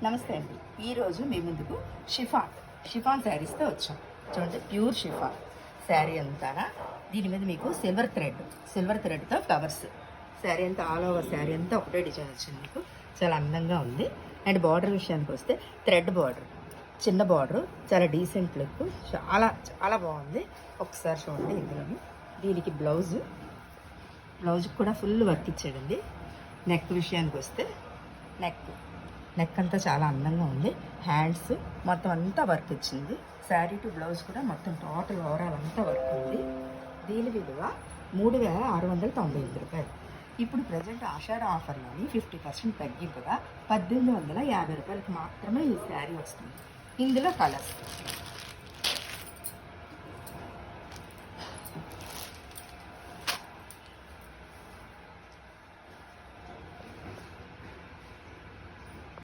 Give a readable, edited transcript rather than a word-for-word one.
నమస్తే అండి. ఈరోజు మీ ముందుకు షిఫాన్ శారీస్తో వచ్చాం. చూడండి, ప్యూర్ షిఫాన్ శారీ అంతా. దీని మీద మీకు సిల్వర్ థ్రెడ్తో ఫ్లవర్స్. శారీ అంతా ఆల్ ఓవర్ శారీ అంతా ఒకటే డిజైన్ వచ్చింది. మీకు చాలా అందంగా ఉంది. అండ్ బార్డర్ విషయానికి వస్తే థ్రెడ్ బార్డర్, చిన్న బార్డర్, చాలా డీసెంట్ లుక్, చాలా చాలా బాగుంది. ఒకసారి చూడండి. ఇందులోని దీనికి బ్లౌజ్ కూడా ఫుల్ వర్క్ ఇచ్చాడండి. నెక్ విషయానికి వస్తే నెక్ అంతా చాలా అందంగా ఉంది. హ్యాండ్స్ మొత్తం అంతా వర్క్ ఇచ్చింది. శారీ టు బ్లౌజ్ కూడా మొత్తం టోటల్ ఓవరాల్ అంతా వర్క్ ఉంది. దీని విలువ 3698 రూపాయలు. ఇప్పుడు ప్రజెంట్ ఆషాఢ ఆఫర్లోని 50% తగ్గింపుగా 1850 రూపాయలకి మాత్రమే ఈ శారీ వస్తుంది. ఇందులో కలర్స్